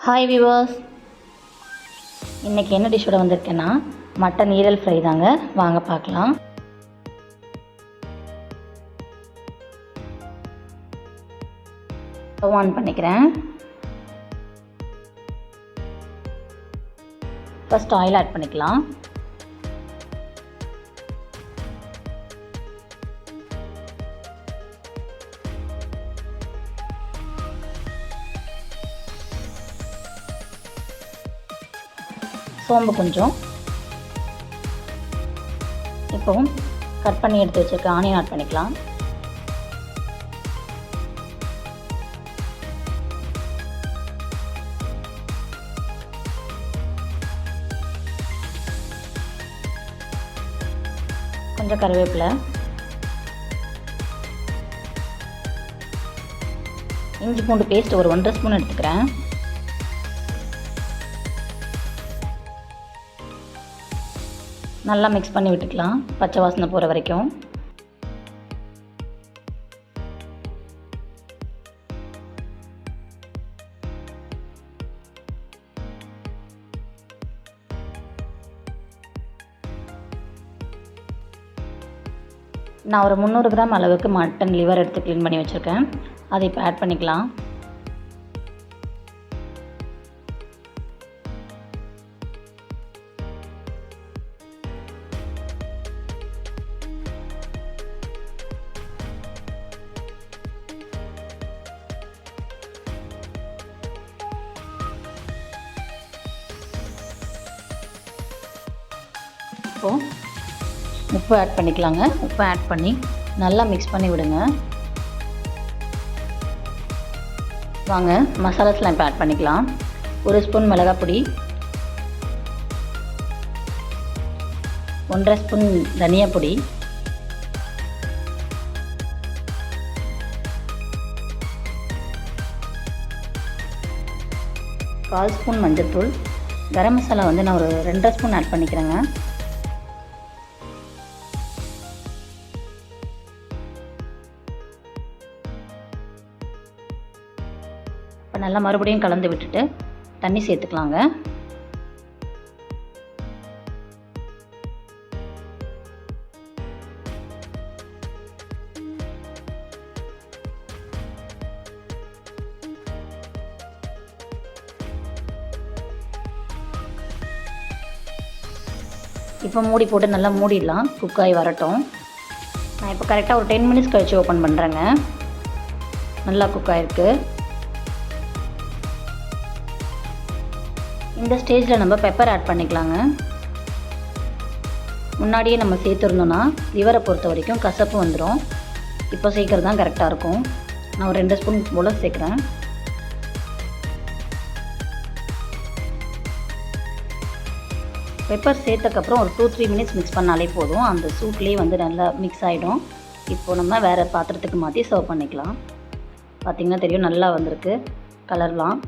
Hi viewers, இன்றைக்கி என்ன டிஷ்ஷோட வந்திருக்கேன்னா mutton ஈரல் ஃப்ரை தாங்க. வாங்க பார்க்கலாம். ஸ்டவ் ஆன் பண்ணிக்கிறேன். ஃபர்ஸ்ட் ஆயில் ஆட் பண்ணிக்கலாம். சோம்பு கொஞ்சம். இப்போ கட் பண்ணி எடுத்து வச்சுருக்க ஆனியன் ஆட் பண்ணிக்கலாம். கொஞ்சம் கருவேப்பிலை, இஞ்சி பூண்டு பேஸ்ட் ஒரு 1.5 ஸ்பூன் எடுத்துக்கிறேன். நல்லா மிக்ஸ் பண்ணி விட்டுக்கலாம், பச்சை வாசனை போகிற வரைக்கும். நான் ஒரு 300 கிராம் அளவுக்கு மட்டன் லிவர் எடுத்து க்ளீன் பண்ணி வச்சுருக்கேன். அதை இப்போ ஆட் பண்ணிக்கலாம். இப்போது உப்பு ஆட் பண்ணிக்கலாங்க. உப்பு ஆட் பண்ணி நல்லா மிக்ஸ் பண்ணி விடுங்க. வாங்க மசாலாஸ்லாம் இப்போ ஆட் பண்ணிக்கலாம். 1 ஸ்பூன் மிளகாய் பொடி, 1.5 ஸ்பூன் தனியா பொடி, 1/4 ஸ்பூன் மஞ்சள்தூள். கரம் மசாலா வந்து நான் ஒரு 2.5 ஸ்பூன் ஆட் பண்ணிக்கிறேங்க. இப்போ நல்லா மறுபடியும் கலந்து விட்டுட்டு தண்ணி சேர்த்துக்கலாங்க. இப்போ மூடி போட்டு நல்லா மூடிடலாம், குக் ஆகி வரட்டும். நான் இப்போ கரெக்டாக ஒரு 10 மினிட்ஸ் கழித்து ஓப்பன் பண்ணுறேங்க. நல்லா குக் ஆகிருக்கு. இந்த ஸ்டேஜில் நம்ம பெப்பர் ஆட் பண்ணிக்கலாங்க. முன்னாடியே நம்ம சேர்த்துருந்தோன்னா லிவரை பொறுத்த வரைக்கும் கசப்பு வந்துடும். இப்போ சேர்க்குறது தான் கரெக்டாக இருக்கும். நான் ஒரு 2 ஸ்பூன் போல் சேர்க்குறேன். பெப்பர் சேர்த்தக்கப்புறம் ஒரு 2-3 மினிட்ஸ் மிக்ஸ் பண்ணாலே போதும். அந்த சூட்லேயே வந்து நல்லா மிக்ஸ் ஆகிடும். இப்போது நம்ம வேறு பாத்திரத்துக்கு மாற்றி சர்வ் பண்ணிக்கலாம். பார்த்திங்கன்னா தெரியும், நல்லா வந்திருக்கு கலர்லாம்.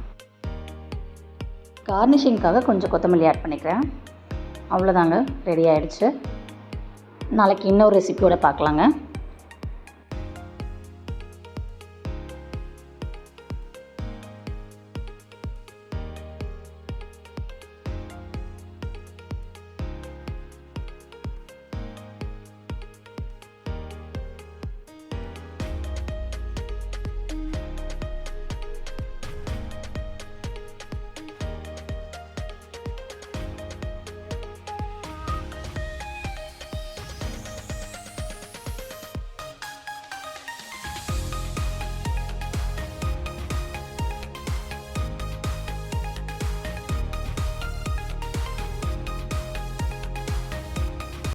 கார்னிஷிங்காக கொஞ்சம் கொத்தமல்லி ஆட் பண்ணிக்கிறேன். அவ்வளோதாங்க, ரெடி ஆகிடுச்சு. நாளைக்கு இன்னொரு ரெசிபியோடு பார்க்கலாங்க.